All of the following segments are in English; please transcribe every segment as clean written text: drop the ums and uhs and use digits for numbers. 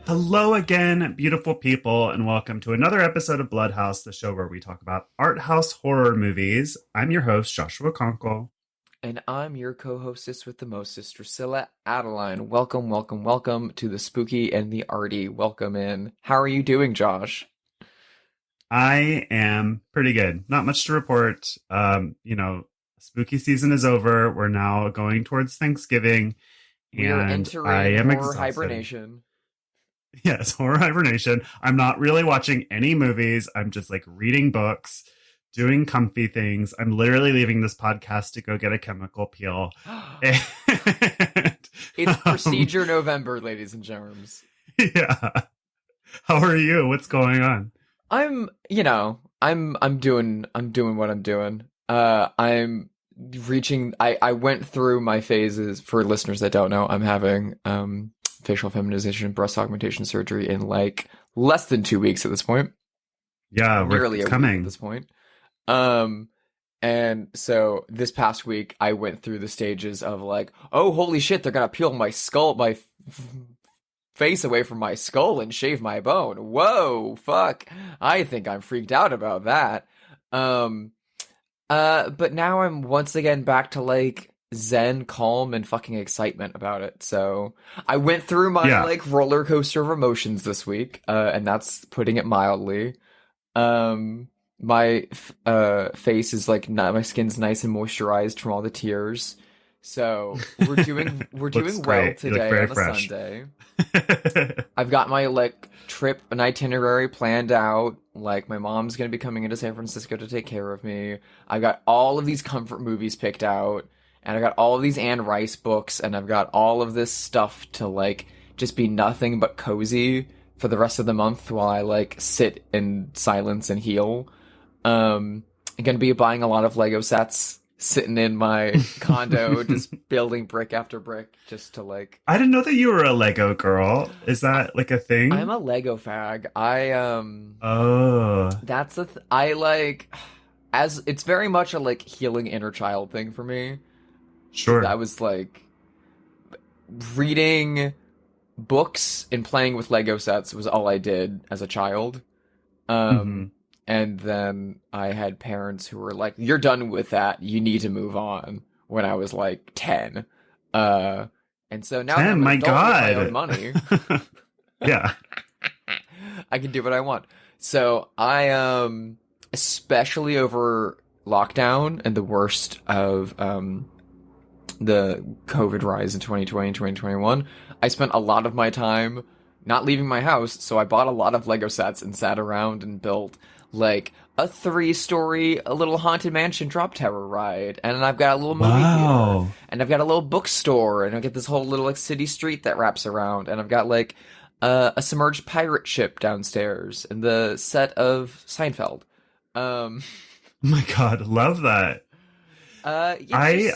Hello again, beautiful people, and welcome to another episode of Bloodhouse, the show where we talk about art house horror movies. I'm your host, Joshua Conkle. And I'm your co-hostess with the mostest, Drusilla Adeline. Welcome, welcome, welcome to the spooky and the arty. Welcome in. How are you doing, Josh? I am pretty good. Not much to report. Spooky season is over. We're now going towards Thanksgiving, We are and I entering am horror exhausted. hibernation. Yes, horror hibernation. I'm not really watching any movies. I'm just like reading books, doing comfy things. I'm literally leaving this podcast to go get a chemical peel. And, It's procedure November, ladies and germs. yeah. How are you? What's going on? I'm doing what I'm doing. I'm reaching. I went through my phases. For listeners that don't know, I'm having facial feminization, breast augmentation surgery in like less than 2 weeks at this point. Yeah, Nearly it's a coming week at this point. And so this past week I went through the stages of like, oh holy shit, they're gonna peel my skull, face away from my skull and shave my bone. Whoa, fuck. I think I'm freaked out about that. But now I'm once again back to like zen, calm, and fucking excitement about it. So I went through my like roller coaster of emotions this week, and that's putting it mildly. My face is like my skin's nice and moisturized from all the tears. So we're doing well great. today on a fresh. Sunday. I've got my like trip and itinerary planned out. Like my mom's gonna be coming into San Francisco to take care of me. I've got all of these comfort movies picked out, and I've got all of these Anne Rice books, and I've got all of this stuff to like just be nothing but cozy for the rest of the month while I like sit in silence and heal. I'm gonna be buying a lot of Lego sets, sitting in my condo, just building brick after brick, just to like. I didn't know that you were a Lego girl. Is that like a thing? I'm a Lego fag. Oh. That's I like, as it's very much a like healing inner child thing for me. Sure. I was like reading books and playing with Lego sets was all I did as a child. And then I had parents who were like, "You're done with that. You need to move on." When I was like 10, and so now 10, that I'm an my adult God. with my own money, Yeah. I can do what I want. So I especially over lockdown and the worst of the COVID rise in 2020 and 2021, I spent a lot of my time not leaving my house, so I bought a lot of Lego sets and sat around and built like a 3-story, a little haunted mansion drop tower ride, and I've got a little movie theater, and I've got a little bookstore, and I get this whole little like city street that wraps around, and I've got like a submerged pirate ship downstairs, and the set of Seinfeld. Oh my God, love that. Yeah,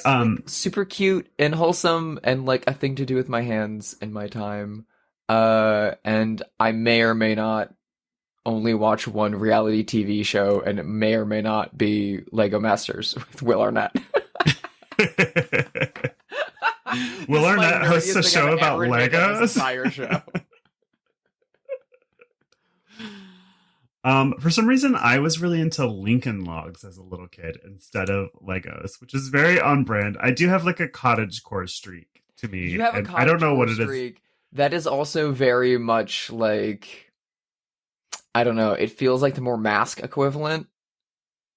like, super cute and wholesome, and like a thing to do with my hands and my time. And I may or may not only watch one reality TV show, and it may or may not be Lego Masters with Will Arnett. Will Arnett hosts a show about Legos? Entire show. For some reason, I was really into Lincoln Logs as a little kid instead of Legos, which is very on brand. I do have like a cottagecore streak to me. You have a I don't know what it streak. is. That is also very much like, I don't know, it feels like the more Mask equivalent.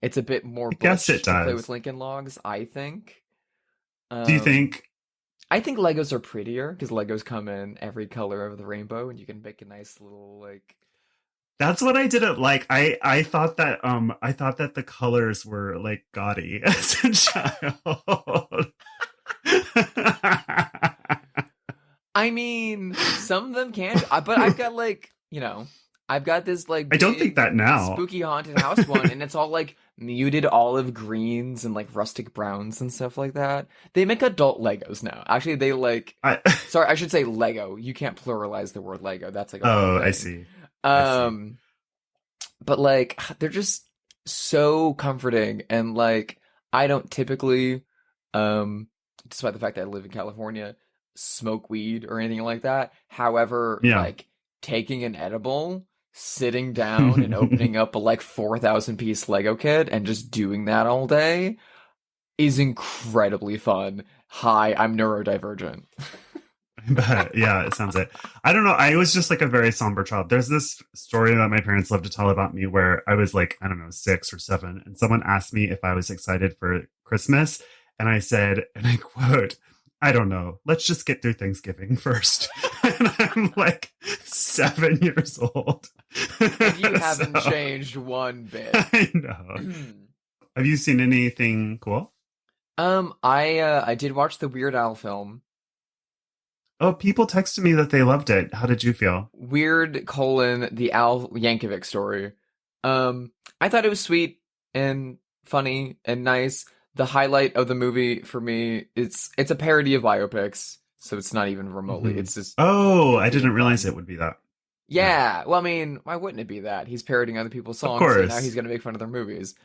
It's a bit more butch it to play does. with Lincoln Logs, I think. Do you think? I think Legos are prettier because Legos come in every color of the rainbow, and you can make a nice little like. That's what I didn't like. I thought that the colors were like gaudy as a child. I mean, some of them can, but I've got like, I've got this like I don't think that now. spooky haunted house one, and it's all like muted olive greens and like rustic browns and stuff like that. They make adult Legos now. Actually, they like. Sorry, I should say Lego. You can't pluralize the word Lego. That's like. I see. But like they're just so comforting, and like I don't typically, despite the fact that I live in California, smoke weed or anything like that. However, like taking an edible, sitting down and opening up a like 4,000 piece Lego kit and just doing that all day is incredibly fun. Hi, I'm neurodivergent. But yeah, it sounds it. I don't know. I was just like a very somber child. There's this story that my parents love to tell about me where I was like, I don't know, 6 or 7, and someone asked me if I was excited for Christmas. And I said, and I quote, I don't know. Let's just get through Thanksgiving first. And I'm like 7 years old. And you haven't changed one bit. I know. Have you seen anything cool? I did watch the Weird Al film. Oh, people texted me that they loved it. How did you feel? Weird, the Al Yankovic story. I thought it was sweet and funny and nice. The highlight of the movie for me, it's a parody of biopics, so it's not even remotely. It's just I didn't realize it would be that. Yeah. Well, I mean, why wouldn't it be that? He's parodying other people's songs, Of course. and now he's gonna make fun of their movies.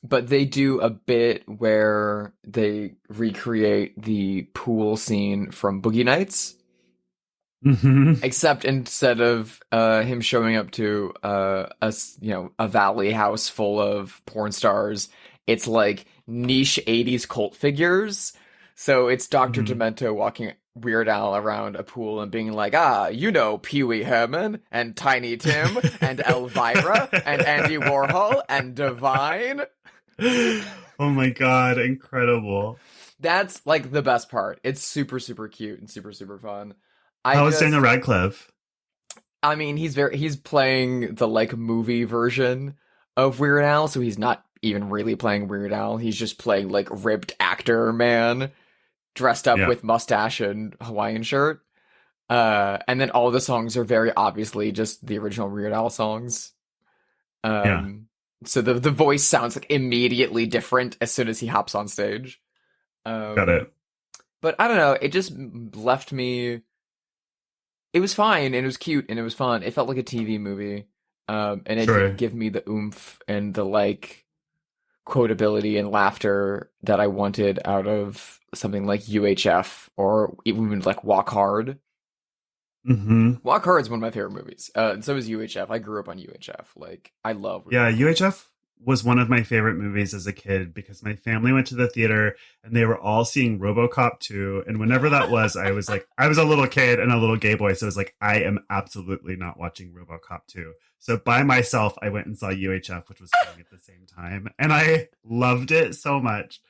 But they do a bit where they recreate the pool scene from Boogie Nights. Except instead of him showing up to a valley house full of porn stars, it's like niche 80s cult figures. So it's Dr. Demento walking Weird Al around a pool and being like, Pee Wee Herman and Tiny Tim and Elvira and Andy Warhol and Divine. Oh my god, incredible. That's like the best part. It's super, super cute and super, super fun. How is Daniel Radcliffe? I mean, he's playing the like movie version of Weird Al, so he's not even really playing Weird Al. He's just playing like ripped actor man dressed up with mustache and Hawaiian shirt. And then all the songs are very obviously just the original Weird Al songs. So the voice sounds like immediately different as soon as he hops on stage. Got it. But I don't know, it just left me. It was fine, and it was cute, and it was fun. It felt like a TV movie, and it didn't give me the oomph and the like quotability and laughter that I wanted out of something like UHF or even like Walk Hard. Walk Hard is one of my favorite movies. And so is UHF. I grew up on UHF. Like, I love. UHF was one of my favorite movies as a kid because my family went to the theater and they were all seeing RoboCop 2. And whenever that was, I was like, I was a little kid and a little gay boy. So I was like, I am absolutely not watching RoboCop 2. So by myself, I went and saw UHF, which was coming at the same time. And I loved it so much.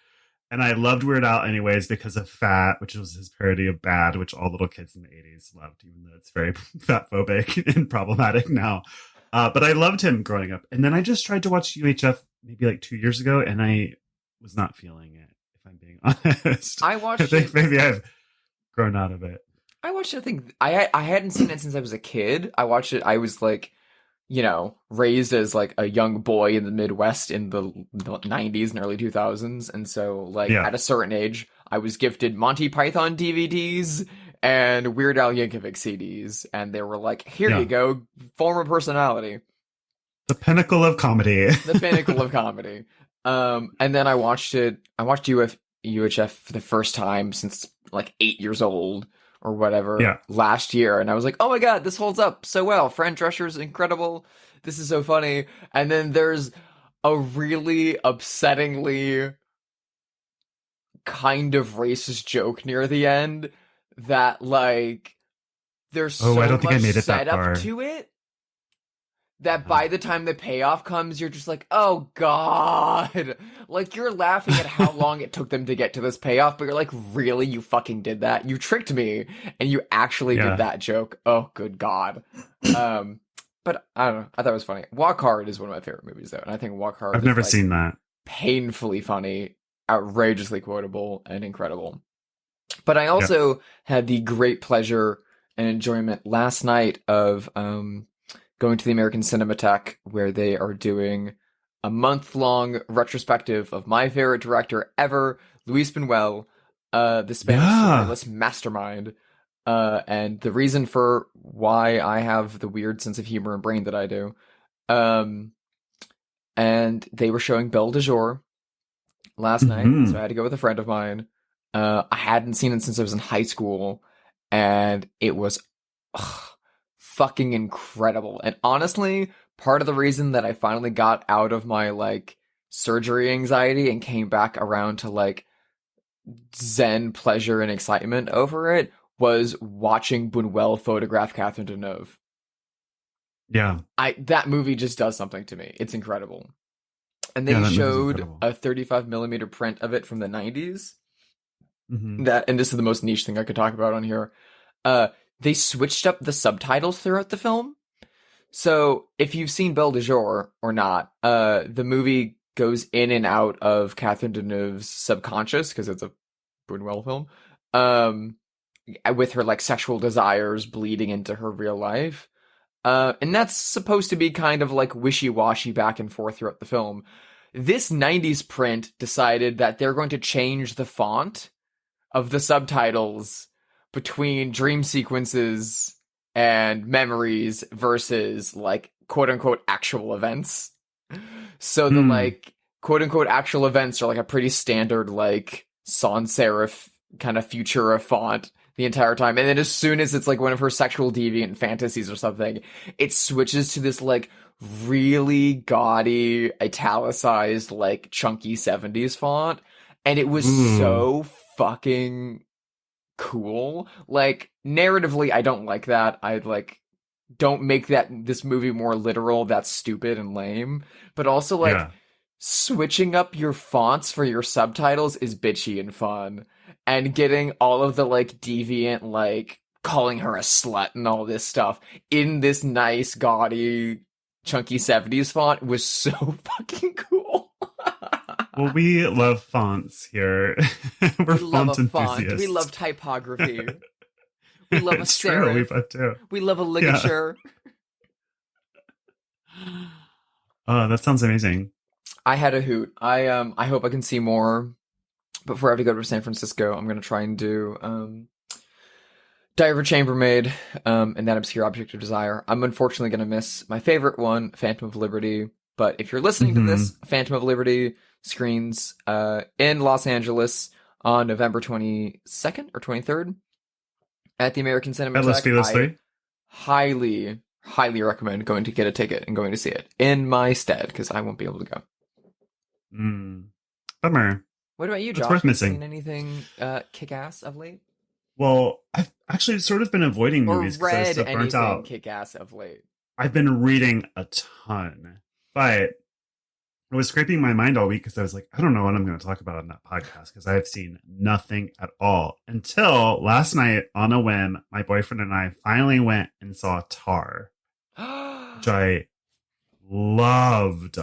And I loved Weird Al anyways because of Fat, which was his parody of Bad, which all little kids in the 80s loved, even though it's very fat phobic and problematic now. But I loved him growing up. And then I just tried to watch UHF maybe like 2 years ago, and I was not feeling it, if I'm being honest. I think maybe I've grown out of it. I watched it, I think, I hadn't seen it since I was a kid. I watched it, I was like, raised as like a young boy in the Midwest in the 90s and early 2000s. And so like at a certain age, I was gifted Monty Python DVDs and Weird Al Yankovic CDs. And they were like, here you go, form a personality. The pinnacle of comedy. The pinnacle of comedy. And then I watched UHF for the first time since like 8 years old. Or whatever, last year. And I was like, oh my god, this holds up so well. Fran Drescher's incredible. This is so funny. And then there's a really upsettingly kind of racist joke near the end that, like, there's so I don't think I much made it that setup far. to it that by the time the payoff comes, you're just like, oh god. Like, you're laughing at how long it took them to get to this payoff, but you're like, really? You fucking did that? You tricked me, and you actually did that joke. Oh, good god. But I don't know. I thought it was funny. Walk Hard is one of my favorite movies, though, and I think Walk Hard I've never seen that. Painfully funny, outrageously quotable, and incredible. But I also had the great pleasure and enjoyment last night of going to the American Cinematheque, where they are doing a month-long retrospective of my favorite director ever, Luis Bunuel, the Spanish surrealist mastermind. And the reason for why I have the weird sense of humor and brain that I do. And they were showing Belle de Jour last night, so I had to go with a friend of mine. I hadn't seen it since I was in high school, and it was ugh, fucking incredible. And honestly, part of the reason that I finally got out of my like surgery anxiety and came back around to like zen pleasure and excitement over it was watching Bunuel photograph Catherine Deneuve. Yeah. That movie just does something to me. It's incredible. And they Yeah, that movie's showed incredible. a 35 millimeter print of it from the 90s. Mhm. That, and this is the most niche thing I could talk about on here. They switched up the subtitles throughout the film. So if you've seen Belle de Jour or not, the movie goes in and out of Catherine Deneuve's subconscious because it's a Bunuel film. With her like sexual desires bleeding into her real life. And that's supposed to be kind of like wishy-washy back and forth throughout the film. This 90s print decided that they're going to change the font of the subtitles between dream sequences and memories versus like quote-unquote actual events. So the like quote-unquote actual events are like a pretty standard like sans serif kind of Futura font the entire time. And then as soon as it's like one of her sexual deviant fantasies or something, it switches to this like really gaudy, italicized, like chunky 70s font. And it was so fucking cool. Like narratively, I don't like that. I like don't make this movie more literal. That's stupid and lame. But also like switching up your fonts for your subtitles is bitchy and fun. And getting all of the like deviant, like calling her a slut and all this stuff in this nice, gaudy, chunky 70s font was so fucking cool. Well, we love fonts here. We're font enthusiasts. We love typography. We love a serif. True, we both do. We love a ligature. Oh, that sounds amazing. I had a hoot. I hope I can see more. Before I have to go to San Francisco, I'm going to try and do Diary of a Chambermaid and That Obscure Object of Desire. I'm unfortunately going to miss my favorite one, Phantom of Liberty. But if you're listening to this, Phantom of Liberty screens in Los Angeles on November 22nd or 23rd at the American Cinematheque. I highly recommend going to get a ticket and going to see it in my stead because I won't be able to go. Bummer. What about you, Josh? It's worth missing. Seen anything kick-ass of late? Well, I've actually sort of been avoiding movies because I was so burnt out. Kick-ass of late? I've been reading a ton, but I was scraping my mind all week because I was like, I don't know what I'm going to talk about on that podcast because I have seen nothing at all until last night on a whim. My boyfriend and I finally went and saw Tar, which I loved.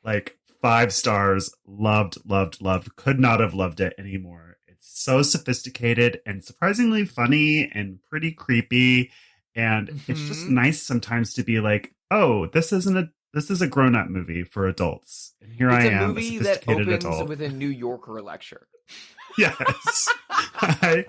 Like 5 stars, loved, could not have loved it anymore. It's so sophisticated and surprisingly funny and pretty creepy. And it's just nice sometimes to be like, oh, this is a grown-up movie for adults. And here I am, a sophisticated that opens adult. with a New Yorker lecture. Yes. I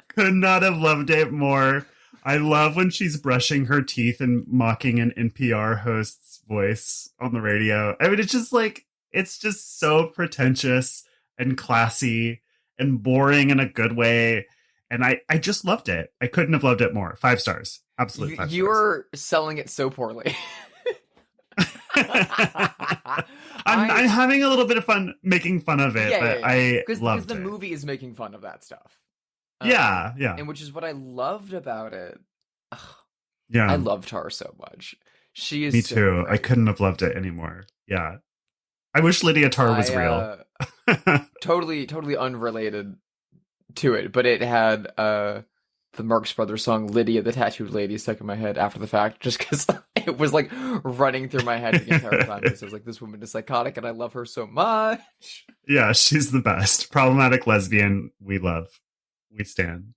could not have loved it more. I love when she's brushing her teeth and mocking an NPR host's voice on the radio. I mean, it's just so pretentious and classy and boring in a good way. And I just loved it. I couldn't have loved it more. 5 stars. Absolute 5 stars. You are selling it so poorly. I'm having a little bit of fun making fun of it, but I loved it. Because the movie is making fun of that stuff. Yeah. And which is what I loved about it. Ugh, yeah. I loved Tar so much. She is Me so too. great. I couldn't have loved it anymore. Yeah. I wish Lydia Tar was real. Totally unrelated to it, but it had the Marx Brothers song Lydia the Tattooed Lady stuck in my head after the fact, just because it was like running through my head the entire time. Because I was like, this woman is psychotic and I love her so much. Yeah, she's the best. Problematic lesbian, we love. We stand.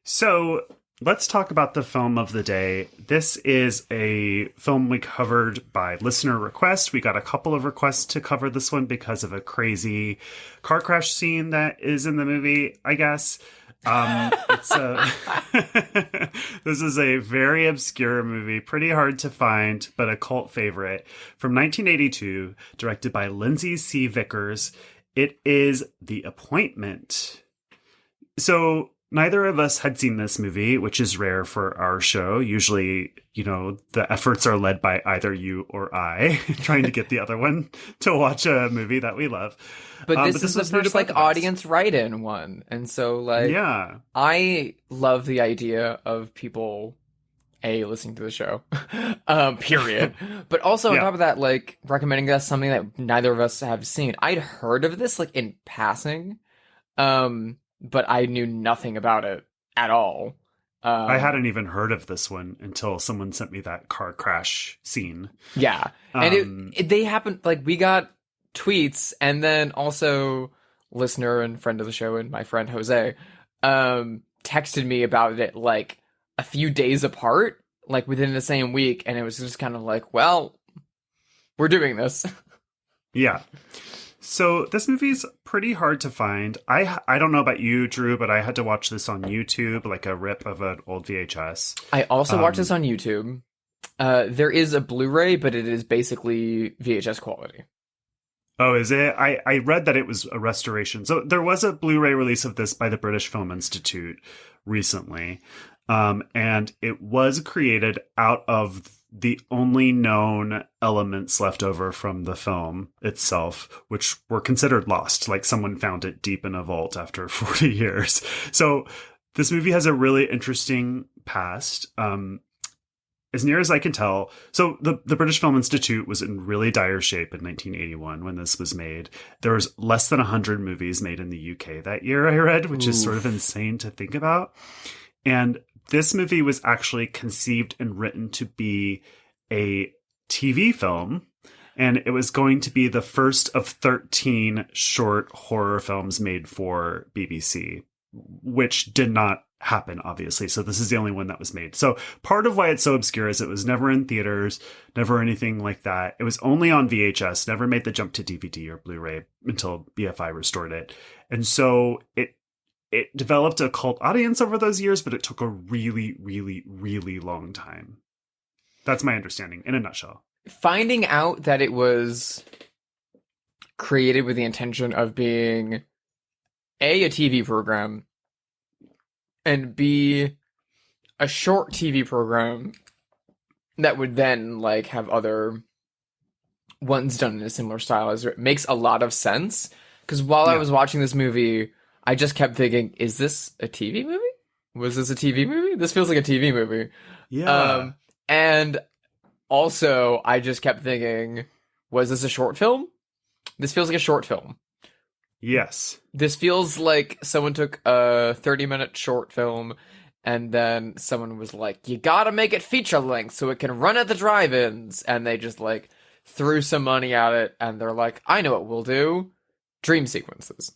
So let's talk about the film of the day. This is a film we covered by listener request. We got a couple of requests to cover this one because of a crazy car crash scene that is in the movie, I guess. This is a very obscure movie, pretty hard to find, but a cult favorite from 1982, directed by Lindsay C. Vickers. It is The Appointment. So neither of us had seen this movie, which is rare for our show. Usually, the efforts are led by either you or I trying to get the other one to watch a movie that we love. But this is the was new to first both of us. audience write-in one. And so Yeah. I love the idea of people listening to the show. Period. But also on top of that, recommending us something that neither of us have seen. I'd heard of this in passing. But I knew nothing about it at all. I hadn't even heard of this one until someone sent me that car crash scene. Yeah. And they happened, we got tweets, and then also listener and friend of the show and my friend Jose texted me about it a few days apart, within the same week, and it was just kind of well, we're doing this. Yeah. So this movie's pretty hard to find. I don't know about you, Drew, but I had to watch this on YouTube, a rip of an old VHS. I also watched this on YouTube. There is a Blu-ray, but it is basically VHS quality. Oh, is it? I read that it was a restoration. So there was a Blu-ray release of this by the British Film Institute recently. And it was created out of the only known elements left over from the film itself, which were considered lost. Someone found it deep in a vault after 40 years. So this movie has a really interesting past. As near as I can tell, so the British Film Institute was in really dire shape in 1981 when this was made. There was less than 100 movies made in the UK that year, I read, which is sort of insane to think about. And this movie was actually conceived and written to be a TV film, and it was going to be the first of 13 short horror films made for BBC, which did not happen, obviously. So this is the only one that was made. So part of why it's so obscure is it was never in theaters, never anything like that. It was only on VHS, never made the jump to DVD or Blu-ray until BFI restored it. And so it developed a cult audience over those years, but it took a really, really, really long time. That's my understanding in a nutshell. Finding out that it was created with the intention of being A, a TV program, and B, a short TV program that would then have other ones done in a similar style makes a lot of sense. Because while I was watching this movie, I just kept thinking, is this a TV movie? Was this a TV movie? This feels like a TV movie. Yeah. And also, I just kept thinking, was this a short film? This feels like a short film. Yes. This feels like someone took a 30-minute short film and then someone was like, you gotta make it feature length so it can run at the drive-ins. And they just threw some money at it and they're like, I know what we'll do. Dream sequences.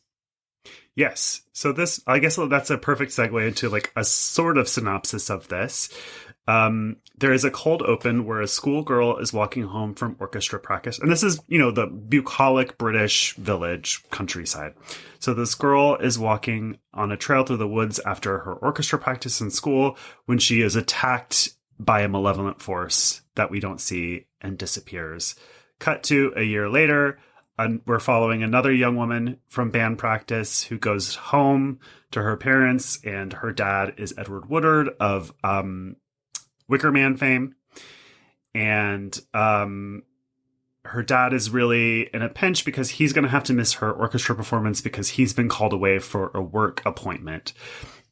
Yes. So I guess that's a perfect segue into a sort of synopsis of this. There is a cold open where a schoolgirl is walking home from orchestra practice. And this is, the bucolic British village countryside. So this girl is walking on a trail through the woods after her orchestra practice in school when she is attacked by a malevolent force that we don't see and disappears. Cut to a year later. We're following another young woman from band practice who goes home to her parents, and her dad is Edward Woodward of Wicker Man fame. And her dad is really in a pinch because he's going to have to miss her orchestra performance because he's been called away for a work appointment.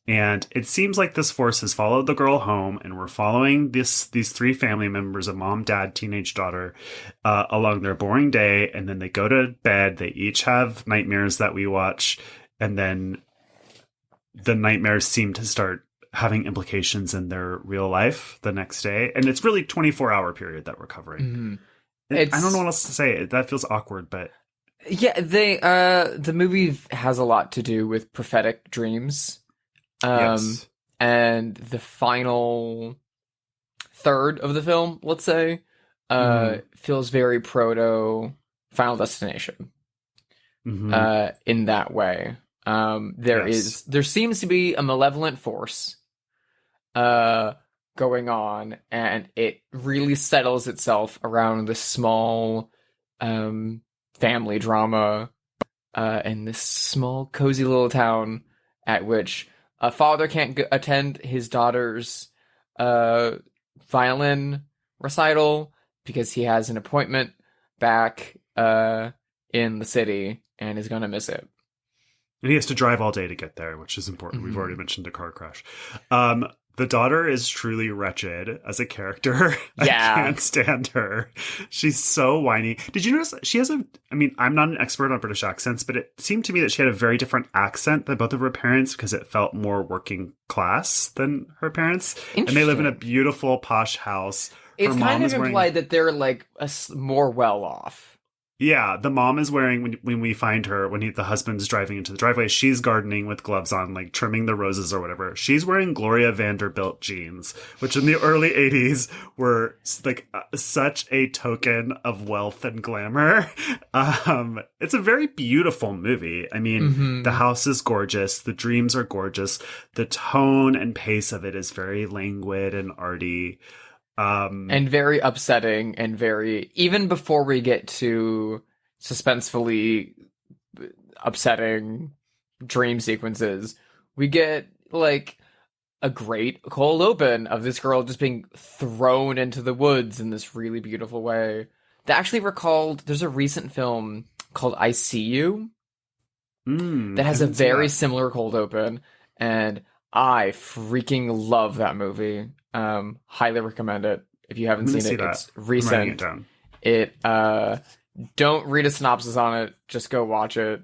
And it seems like this force has followed the girl home, and we're following these three family members, a mom, dad, teenage daughter, along their boring day. And then they go to bed. They each have nightmares that we watch. And then the nightmares seem to start having implications in their real life the next day. And it's really 24-hour period that we're covering. Mm-hmm. I don't know what else to say. That feels awkward, but... Yeah, the movie has a lot to do with prophetic dreams. Yes. And the final third of the film, let's say, feels very proto Final Destination. Mm-hmm. In that way. There seems to be a malevolent force going on, and it really settles itself around this small family drama in this small cozy little town at which A father can't attend his daughter's violin recital because he has an appointment back in the city and is going to miss it. And he has to drive all day to get there, which is important. We've already mentioned a car crash. The daughter is truly wretched as a character. Yeah. I can't stand her. She's so whiny. Did you notice she has I'm not an expert on British accents, but it seemed to me that she had a very different accent than both of her parents because it felt more working class than her parents. And they live in a beautiful, posh house. It's kind of implied that they're like more well off. Yeah, the mom is wearing, when we find her, the husband's driving into the driveway, she's gardening with gloves on, like trimming the roses or whatever. She's wearing Gloria Vanderbilt jeans, which in the early 80s were like such a token of wealth and glamour. It's a very beautiful movie. I mean, the house is gorgeous. The dreams are gorgeous. The tone and pace of it is very languid and arty. And very upsetting and very, even before we get to suspensefully upsetting dream sequences, we get like a great cold open of this girl just being thrown into the woods in this really beautiful way. That actually recalled, there's a recent film called I See You that has a very similar cold open, and I freaking love that movie. Highly recommend it. If you haven't seen it, it's recent. Don't read a synopsis on it. Just go watch it.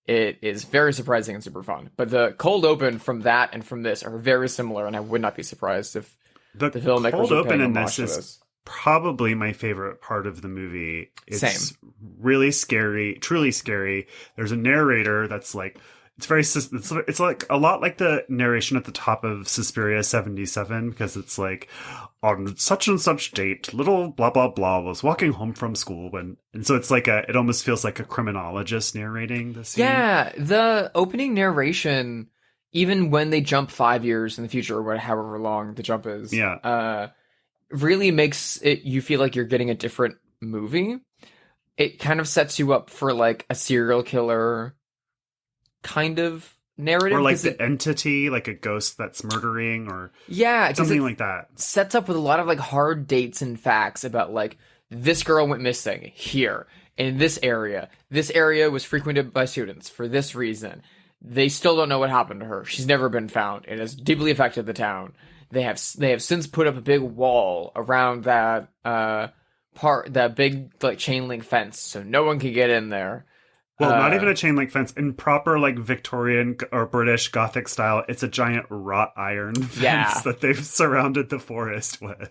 It is very surprising and super fun. But the cold open from that and from this are very similar, and I would not be surprised if the filmmakers cold were open paying in homage this to is probably my favorite part of the movie. It's Same. Really scary, truly scary. There's a narrator that's like, it's like a lot like the narration at the top of Suspiria 77, because it's like, on such and such date, little blah blah blah was walking home from school and so it's like it almost feels like a criminologist narrating the scene. Yeah, the opening narration, even when they jump 5 years in the future or however long the jump is, really makes it you feel like you're getting a different movie. It kind of sets you up for like a serial killer kind of narrative, or like the entity, like a ghost that's murdering, or something like that. Sets up with a lot of like hard dates and facts about like, this girl went missing here in this area. This area was frequented by students for this reason. They still don't know what happened to her. She's never been found. It has deeply affected the town. They have since put up a big wall around that that big like chain link fence, so no one can get in there. Well, not even a chain link fence. In proper like Victorian or British Gothic style, it's a giant wrought iron fence that they've surrounded the forest with.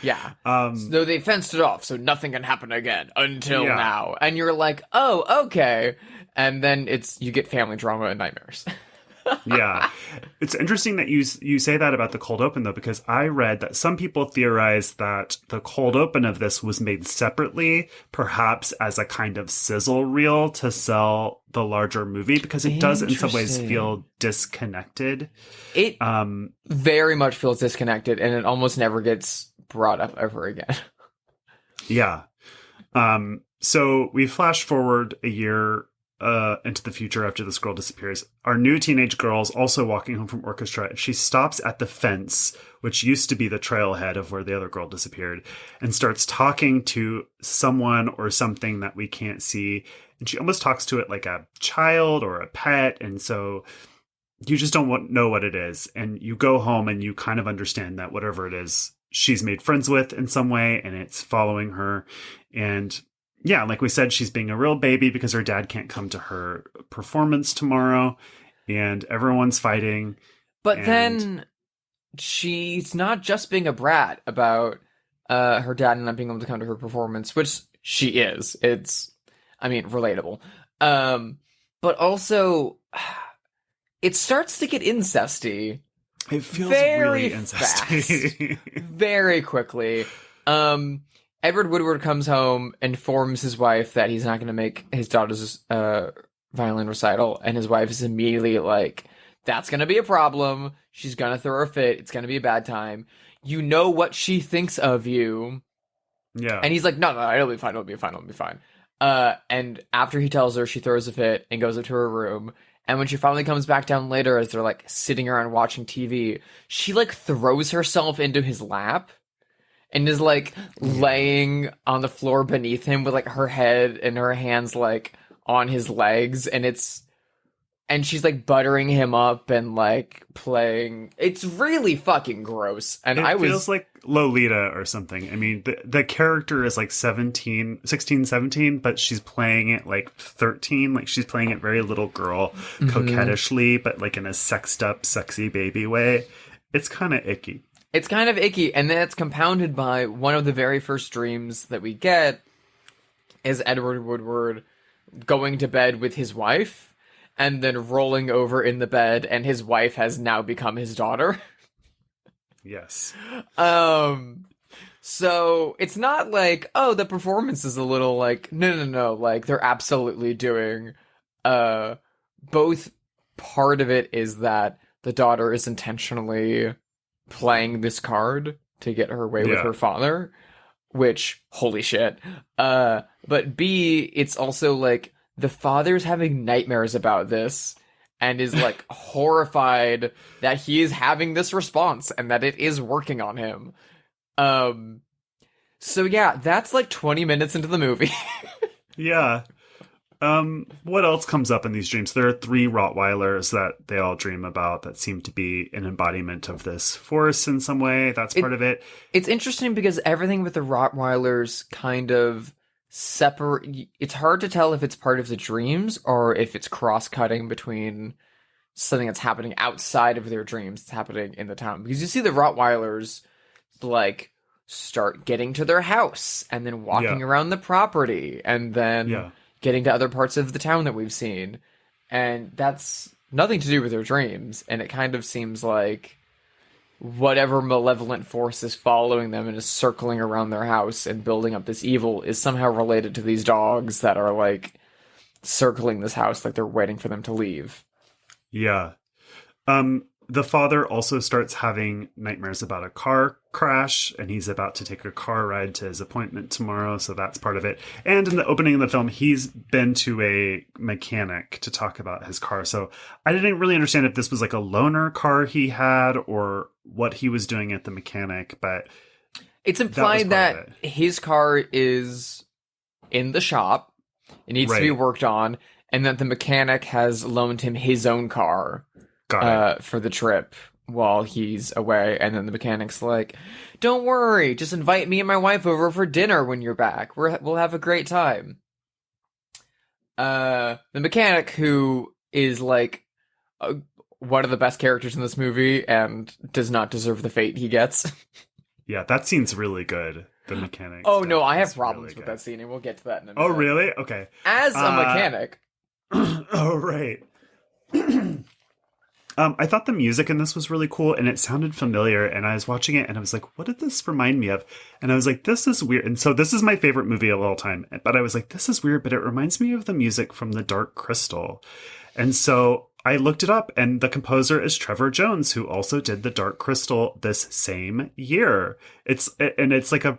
Yeah. So they fenced it off so nothing can happen again until now. And you're like, oh, okay. And then you get family drama and nightmares. Yeah. It's interesting that you say that about the cold open, though, because I read that some people theorize that the cold open of this was made separately, perhaps as a kind of sizzle reel to sell the larger movie, because it does in some ways feel disconnected. It very much feels disconnected, and it almost never gets brought up ever again. Yeah. So we flash forward a year into the future after this girl disappears. Our new teenage girl's also walking home from orchestra, and she stops at the fence, which used to be the trailhead of where the other girl disappeared, and starts talking to someone or something that we can't see. And she almost talks to it like a child or a pet. And so you just don't know what it is. And you go home and you kind of understand that whatever it is, she's made friends with in some way, and it's following her. And yeah, like we said, she's being a real baby because her dad can't come to her performance tomorrow, and everyone's fighting. But then she's not just being a brat about her dad not being able to come to her performance, which she is. It's, relatable. But also, it starts to get incesty. It feels very really incesty. Very quickly. Edward Woodward comes home, informs his wife that he's not going to make his daughter's violin recital, and his wife is immediately like, that's going to be a problem. She's going to throw a fit. It's going to be a bad time. You know what she thinks of you. Yeah. And he's like, no, it'll be fine. It'll be fine. And after he tells her, she throws a fit and goes up to her room, And when she finally comes back down later, as they're like sitting around watching TV, she like throws herself into his lap and is like laying on the floor beneath him with like her head and her hands like on his legs, and she's like buttering him up and like playing. It's really fucking gross. And it feels like Lolita or something. I mean, the character is like 16, 17, but she's playing it like 13. Like she's playing it very little girl, coquettishly, but like in a sexed up, sexy baby way. It's kind of icky. It's kind of icky. And then it's compounded by one of the very first dreams that we get is Edward Woodward going to bed with his wife and then rolling over in the bed, and his wife has now become his daughter. Yes. So it's not like, oh, the performance is a little like, no. Like, they're absolutely doing, both part of it is that the daughter is intentionally playing this card to get her way with her father, which, holy shit. But B, it's also like, the father's having nightmares about this and is like horrified that he is having this response and that it is working on him. So yeah, that's like 20 minutes into the movie. Yeah. What else comes up in these dreams? There are 3 Rottweilers that they all dream about that seem to be an embodiment of this force in some way. That's part of it. It's interesting because everything with the Rottweilers kind of separate. It's hard to tell if it's part of the dreams or if it's cross-cutting between something that's happening outside of their dreams that's happening in the town. Because you see the Rottweilers like start getting to their house and then walking around the property and then getting to other parts of the town that we've seen. And that's nothing to do with their dreams. And it kind of seems like whatever malevolent force is following them and is circling around their house and building up this evil is somehow related to these dogs that are like circling this house like they're waiting for them to leave. Yeah. The father also starts having nightmares about a car crash, and he's about to take a car ride to his appointment tomorrow, so that's part of it. And in the opening of the film, he's been to a mechanic to talk about his car. So I didn't really understand if this was like a loaner car he had or what he was doing at the mechanic, but it's implied that his car is in the shop. It needs to be worked on, and that the mechanic has loaned him his own car for the trip while he's away. And then the mechanic's like, don't worry, just invite me and my wife over for dinner when you're back. We'll have a great time. The mechanic, who is like one of the best characters in this movie and does not deserve the fate he gets. Yeah, that scene's really good. The mechanic. Oh no, I have problems with that scene, and we'll get to that in a minute. Oh really? Okay. As a mechanic. Oh right. I thought the music in this was really cool, and it sounded familiar, and I was watching it and I was like, what did this remind me of? And I was like, this is weird. And so this is my favorite movie of all time, but I was like, this is weird, but it reminds me of the music from The Dark Crystal. And so I looked it up, and the composer is Trevor Jones, who also did The Dark Crystal this same year. It's like a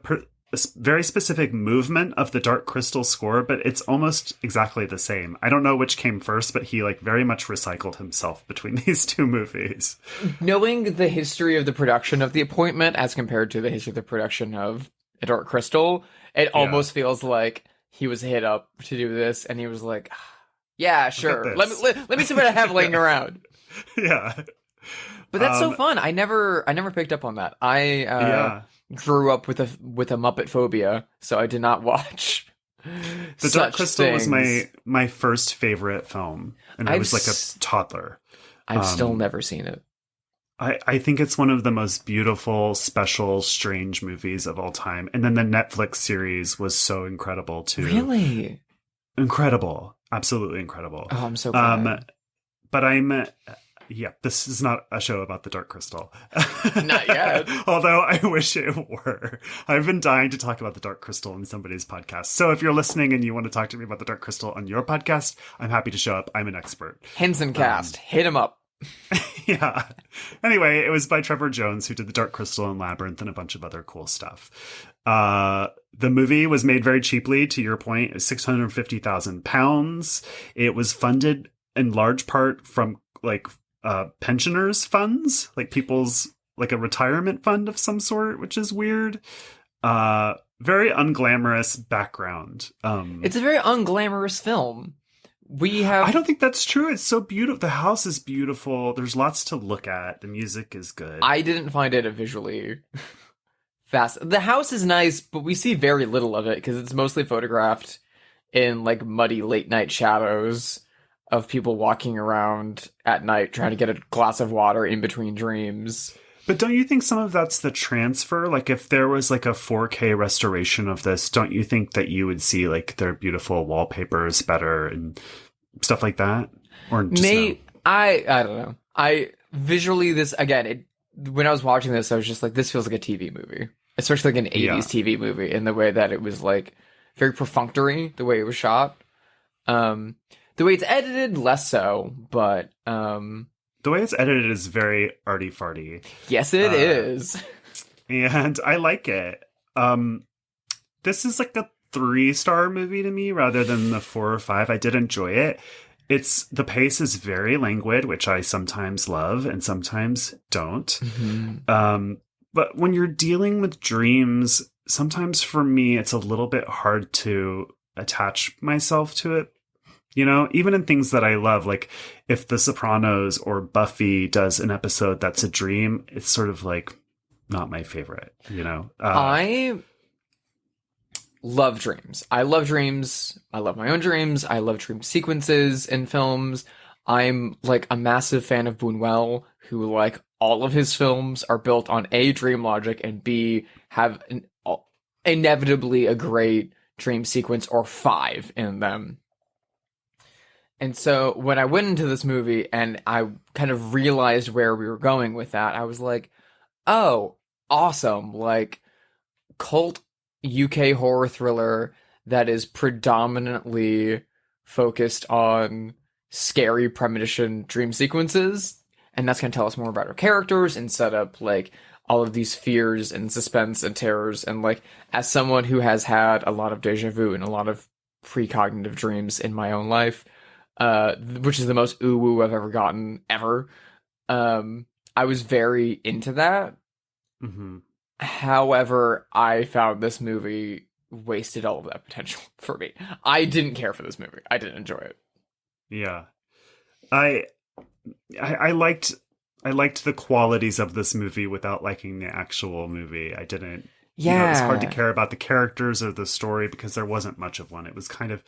very specific movement of the Dark Crystal score, but it's almost exactly the same. I don't know which came first, but he like very much recycled himself between these two movies. Knowing the history of the production of The Appointment as compared to the history of the production of The Dark Crystal, it almost feels like he was hit up to do this, and he was like, yeah, sure. Let me see what I have laying around. Yeah. But that's so fun. I never picked up on that. I grew up with a Muppet phobia, so I did not watch The Dark Crystal was my first favorite film, and I was like a toddler. I've still never seen it. I think it's one of the most beautiful, special, strange movies of all time. And then the Netflix series was so incredible too. Really? Incredible. Absolutely incredible. Oh, I'm so glad. But this is not a show about the Dark Crystal. Not yet. Although I wish it were. I've been dying to talk about the Dark Crystal in somebody's podcast. So if you're listening and you want to talk to me about the Dark Crystal on your podcast, I'm happy to show up. I'm an expert. Henson Cast. Hit him up. Yeah. Anyway, it was by Trevor Jones, who did The Dark Crystal and Labyrinth and a bunch of other cool stuff. The movie was made very cheaply, to your point, £650,000. It was funded in large part from like pensioners funds, like people's like a retirement fund of some sort, which is weird. Very unglamorous background. It's a very unglamorous film. I don't think that's true. It's so beautiful. The house is beautiful. There's lots to look at. The music is good. I didn't find it visually fast. The house is nice, but we see very little of it because it's mostly photographed in like muddy late night shadows of people walking around at night trying to get a glass of water in between dreams. But don't you think some of that's the transfer? Like if there was like a 4K restoration of this, don't you think that you would see like their beautiful wallpapers better and stuff like that? Or just no? I don't know. I visually this again, when I was watching this, I was just like, this feels like a TV movie. Especially like an 80s TV movie in the way that it was like very perfunctory, the way it was shot. The way it's edited, less so, but the way it's edited is very arty-farty. Yes, it is. And I like it. This is like a 3-star movie to me rather than the 4 or 5. I did enjoy it. The pace is very languid, which I sometimes love and sometimes don't. Mm-hmm. But when you're dealing with dreams, sometimes for me, it's a little bit hard to attach myself to it. You know, even in things that I love, like if The Sopranos or Buffy does an episode that's a dream, it's sort of like not my favorite, you know? I love dreams. I love dreams. I love my own dreams. I love dream sequences in films. I'm like a massive fan of Bunuel, who like all of his films are built on A, dream logic, and B, have inevitably a great dream sequence or 5 in them. And so when I went into this movie and I kind of realized where we were going with that, I was like, oh, awesome. Like, cult UK horror thriller that is predominantly focused on scary premonition dream sequences. And that's going to tell us more about our characters and set up, like, all of these fears and suspense and terrors. And, like, as someone who has had a lot of deja vu and a lot of precognitive dreams in my own life, which is the most ooh-woo I've ever gotten, ever. I was very into that. Mm-hmm. However, I found this movie wasted all of that potential for me. I didn't care for this movie. I didn't enjoy it. Yeah. I liked the qualities of this movie without liking the actual movie. I didn't. Yeah. You know, it was hard to care about the characters or the story because there wasn't much of one. It was kind of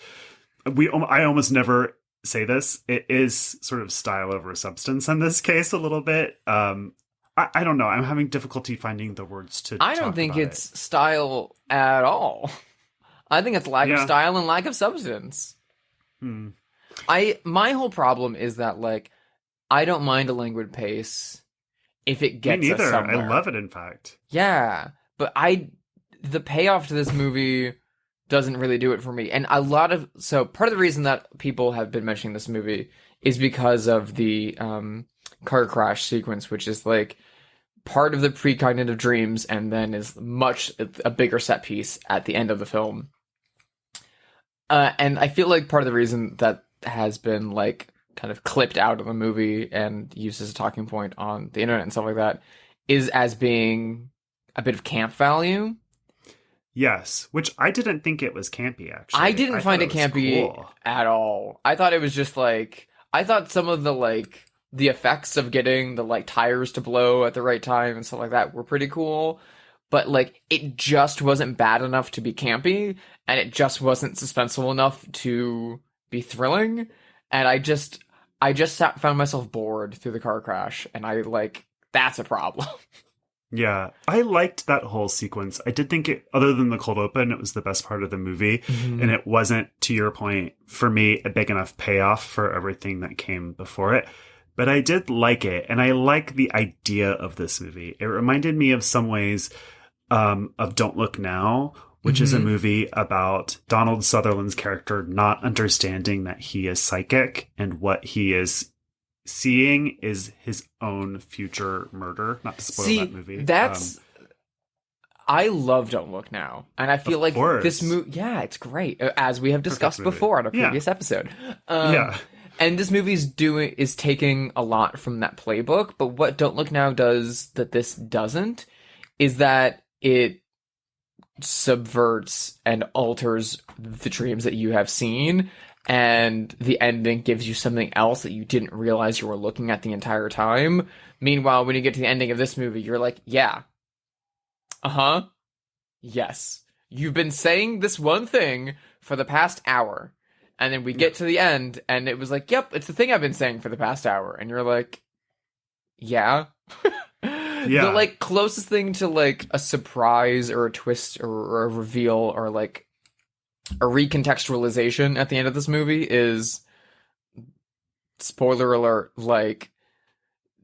I almost never say this. It is sort of style over substance in this case a little bit. I don't know. I'm having difficulty finding the words to. I don't think it's style at all. I think it's lack of style and lack of substance. My whole problem is that, like, I don't mind a languid pace if it gets us somewhere. I love it, in fact. Yeah, but the payoff to this movie doesn't really do it for me. And so part of the reason that people have been mentioning this movie is because of the car crash sequence, which is like part of the precognitive dreams and then is a bigger set piece at the end of the film. And I feel like part of the reason that has been like kind of clipped out of the movie and used as a talking point on the internet and stuff like that is as being a bit of camp value. Yes, which I didn't think it was campy, actually. I didn't find it campy at all. I thought it was just like, I thought some of the effects of getting the like tires to blow at the right time and stuff like that were pretty cool. But like, it just wasn't bad enough to be campy, and it just wasn't suspenseful enough to be thrilling. And I just found myself bored through the car crash, and that's a problem. Yeah, I liked that whole sequence. I did think other than the cold open, it was the best part of the movie. Mm-hmm. And it wasn't, to your point, for me, a big enough payoff for everything that came before it. But I did like it. And I like the idea of this movie. It reminded me of some ways of Don't Look Now, which is a movie about Donald Sutherland's character not understanding that he is psychic and what he is seeing is his own future murder. Not to spoil that movie. I love Don't Look Now, and I feel like this movie. Yeah, it's great, as we have discussed before on a previous episode. And this movie is taking a lot from that playbook, but what Don't Look Now does that this doesn't is that it subverts and alters the dreams that you have seen, and the ending gives you something else that you didn't realize you were looking at the entire time. Meanwhile, when you get to the ending of this movie, you're like, yeah. Uh-huh. Yes. You've been saying this one thing for the past hour. And then we get to the end, and it was like, yep, it's the thing I've been saying for the past hour. And you're like, yeah. Yeah. The, like, closest thing to, like, a surprise or a twist or a reveal or, like, a recontextualization at the end of this movie is, spoiler alert, like,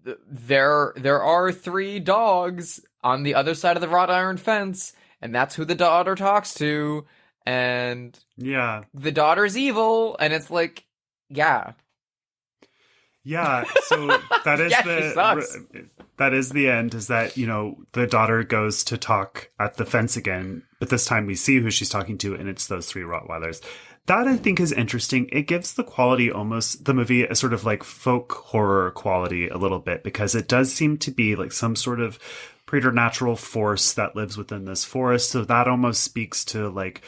there are 3 dogs on the other side of the wrought iron fence, and that's who the daughter talks to, and yeah, the daughter's evil, and it's like, yeah. Yeah, so that is that is the end, is that, you know, the daughter goes to talk at the fence again, but this time we see who she's talking to, and it's those 3 Rottweilers. That, I think, is interesting. It gives the quality, almost the movie, a sort of like folk horror quality a little bit, because it does seem to be like some sort of preternatural force that lives within this forest. So that almost speaks to like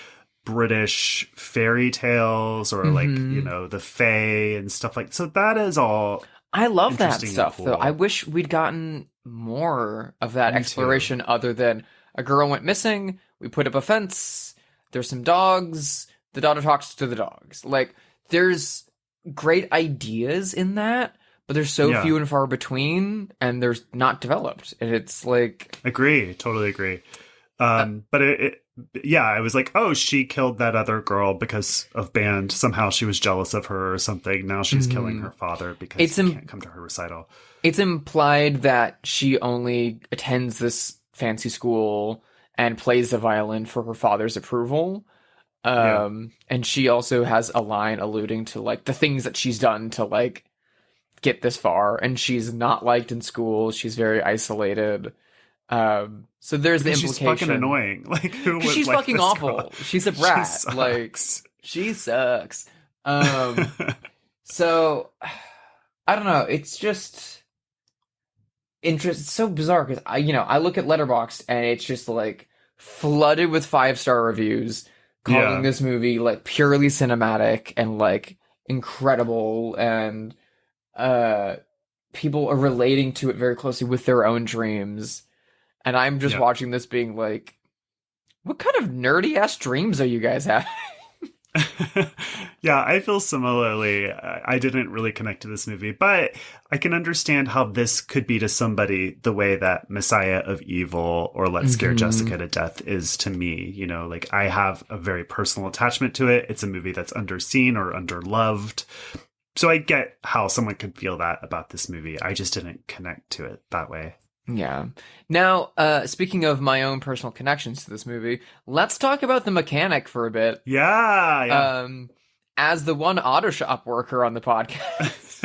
British fairy tales or like, you know, the Fae and stuff like. So that is all. I love that interesting stuff, and though. cool. I wish we'd gotten more of that Me exploration too. other than a girl went missing, we put up a fence, there's some dogs, the daughter talks to the dogs. Like, there's great ideas in that, but there's so few and far between, and there's not developed. And it's like... Agree. Totally agree. But yeah, I was like, oh, she killed that other girl because of band. Somehow she was jealous of her or something. Now she's killing her father because he can't come to her recital. It's implied that she only attends this fancy school and plays the violin for her father's approval. And she also has a line alluding to like the things that she's done to like get this far, and she's not liked in school. She's very isolated. So there's the implication. She's fucking annoying. Like, who would she's like fucking this awful. girl? She's a brat. Like, she sucks. So I don't know. It's just It's so bizarre because I look at Letterboxd and it's just like flooded with 5-star reviews calling this movie like purely cinematic and like incredible, and people are relating to it very closely with their own dreams. And I'm just watching this being like, what kind of nerdy ass dreams are you guys having? Yeah, I feel similarly. I didn't really connect to this movie, but I can understand how this could be to somebody the way that Messiah of Evil or Let's Scare Jessica to Death is to me. You know, like I have a very personal attachment to it. It's a movie that's underseen or underloved. So I get how someone could feel that about this movie. I just didn't connect to it that way. Yeah. Now, speaking of my own personal connections to this movie, let's talk about the mechanic for a bit. Yeah. As the one auto shop worker on the podcast.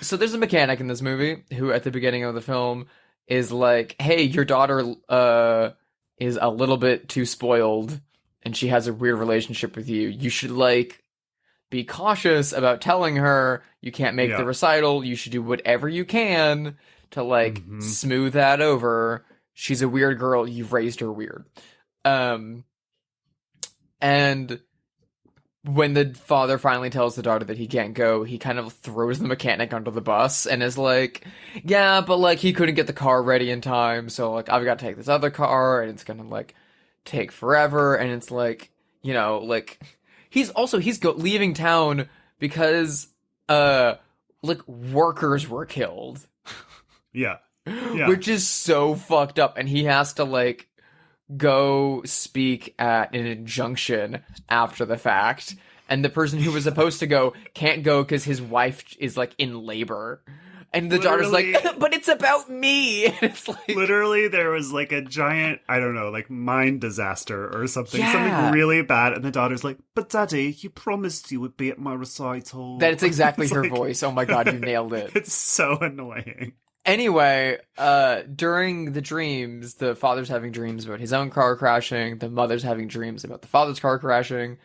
So there's a mechanic in this movie who at the beginning of the film is like, hey, your daughter is a little bit too spoiled and she has a weird relationship with you. You should like be cautious about telling her you can't make the recital. You should do whatever you can to like smooth that over. She's a weird girl. You've raised her weird. And when the father finally tells the daughter that he can't go, he kind of throws the mechanic under the bus and is like, yeah, but like he couldn't get the car ready in time. So like, I've got to take this other car and it's going to like take forever. And it's like, you know, like he's leaving town because, like workers were killed. Yeah. Which is so fucked up. And he has to like go speak at an injunction after the fact. And the person who was supposed to go can't go because his wife is like in labor. And the daughter's like, but it's about me. And it's like, literally, there was like a giant, I don't know, like mine disaster or something. Something really bad. And the daughter's like, but daddy, you promised you would be at my recital. That's exactly her like, voice. Oh my God, you nailed it. It's so annoying. Anyway, during the dreams, the father's having dreams about his own car crashing. The mother's having dreams about the father's car crashing.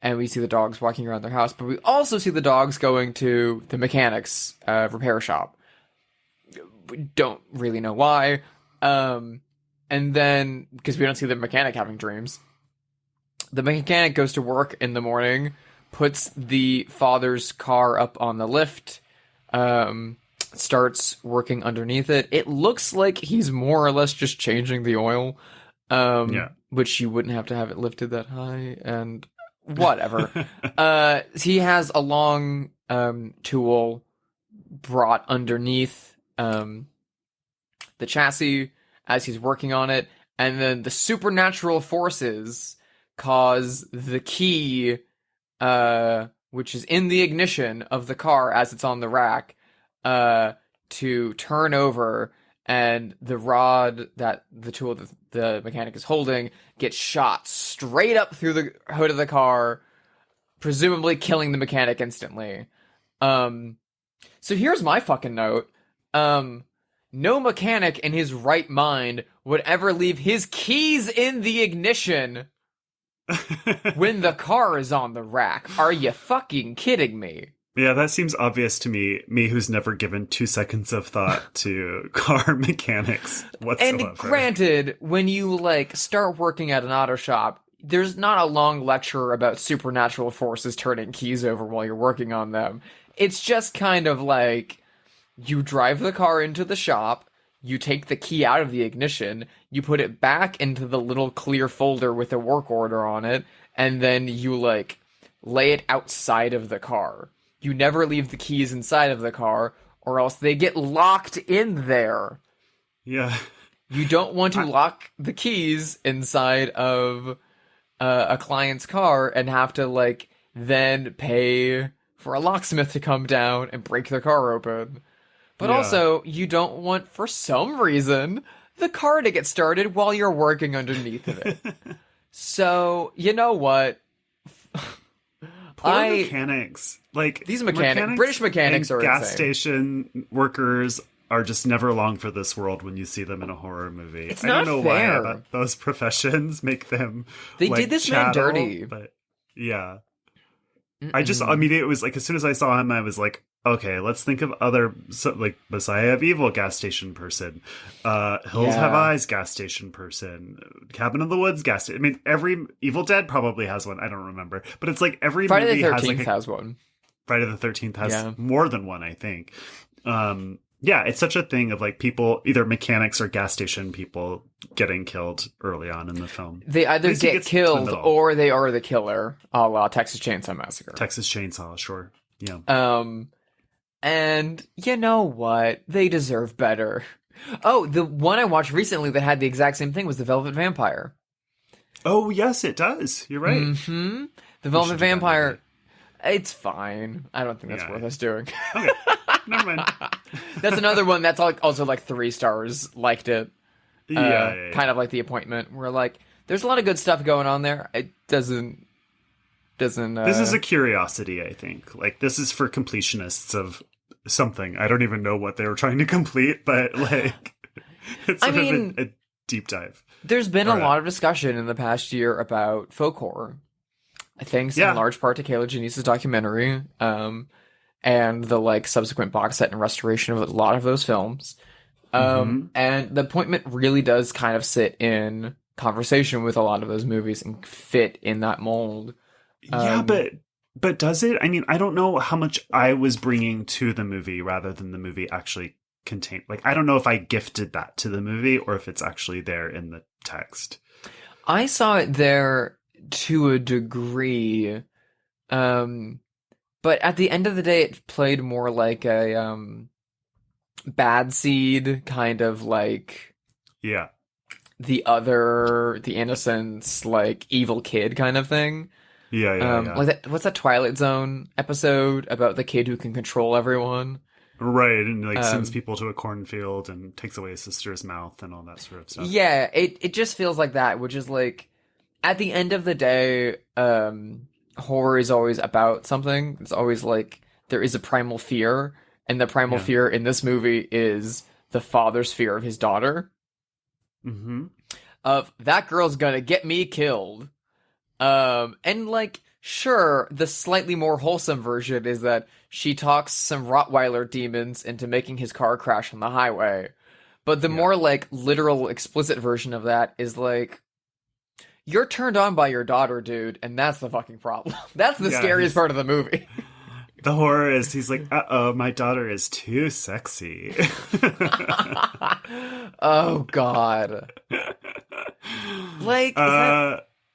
and we see the dogs walking around their house, but we also see the dogs going to the mechanic's repair shop. We don't really know why. And then, because we don't see the mechanic having dreams, the mechanic goes to work in the morning, puts the father's car up on the lift, starts working underneath it. It looks like he's more or less just changing the oil, which you wouldn't have to have it lifted that high, and whatever. He has a long tool brought underneath the chassis as he's working on it, and then the supernatural forces cause the key, which is in the ignition of the car as it's on the rack, to turn over, and the rod that the tool that the mechanic is holding gets shot straight up through the hood of the car, presumably killing the mechanic instantly. So here's my fucking note. No mechanic in his right mind would ever leave his keys in the ignition when the car is on the rack. Are you fucking kidding me? Yeah, that seems obvious to me who's never given 2 seconds of thought to car mechanics whatsoever. And granted, when you, like, start working at an auto shop, there's not a long lecture about supernatural forces turning keys over while you're working on them. It's just kind of like, you drive the car into the shop, you take the key out of the ignition, you put it back into the little clear folder with a work order on it, and then you, like, lay it outside of the car. You never leave the keys inside of the car, or else they get locked in there. Yeah. You don't want to lock the keys inside of a client's car and have to, like, then pay for a locksmith to come down and break their car open. But also, you don't want, for some reason, the car to get started while you're working underneath of it. So, you know what? Poor mechanics. Like, these British mechanics are gas insane. Station workers are just never long for this world when you see them in a horror movie. It's I not don't know fair. why those professions make them. They like, did this chattel, man dirty. But yeah. I mean, it was like, as soon as I saw him, I was like, okay, let's think of other, like, Messiah of Evil gas station person, Hills Have Eyes gas station person, Cabin in the Woods gas station. I mean, every Evil Dead probably has one. I don't remember, but it's like every Friday movie the 13th has, has one. Friday the 13th has more than one, I think. Yeah, it's such a thing of, like, people, either mechanics or gas station people getting killed early on in the film. They either get killed or they are the killer, a la Texas Chainsaw Massacre. Texas Chainsaw, sure. Yeah. And you know what? They deserve better. Oh, the one I watched recently that had the exact same thing was The Velvet Vampire. Oh, yes, it does. You're right. Mm-hmm. The Velvet Vampire, it's fine. I don't think that's worth us doing. Okay, never mind. That's another one that's also like 3 stars, liked it. Kind of like The Appointment, where, like, there's a lot of good stuff going on there. It doesn't this is a curiosity, I think. Like, this is for completionists of something. I don't even know what they were trying to complete, but, like, it's sort of a deep dive. There's been a lot of discussion in the past year about folk horror. Thanks in large part to Kayla Janice's documentary, and the, like, subsequent box set and restoration of a lot of those films. And The Appointment really does kind of sit in conversation with a lot of those movies and fit in that mold. Yeah, but does it? I mean, I don't know how much I was bringing to the movie rather than the movie actually contained. Like, I don't know if I gifted that to the movie or if it's actually there in the text. I saw it there to a degree, but at the end of the day, it played more like a bad seed, kind of like the innocence, like, evil kid kind of thing. Yeah. Like that, what's that Twilight Zone episode about the kid who can control everyone? Right, and, like, sends people to a cornfield and takes away his sister's mouth and all that sort of stuff. Yeah, it just feels like that, which is, like, at the end of the day, horror is always about something. It's always, like, there is a primal fear, and the primal fear in this movie is the father's fear of his daughter. Mm-hmm. Of, that girl's gonna get me killed. And, like, sure, the slightly more wholesome version is that she talks some Rottweiler demons into making his car crash on the highway. But the more, like, literal, explicit version of that is, like, you're turned on by your daughter, dude, and that's the fucking problem. That's the scariest part of the movie. The horror is he's like, uh-oh, my daughter is too sexy. Oh, God. Like,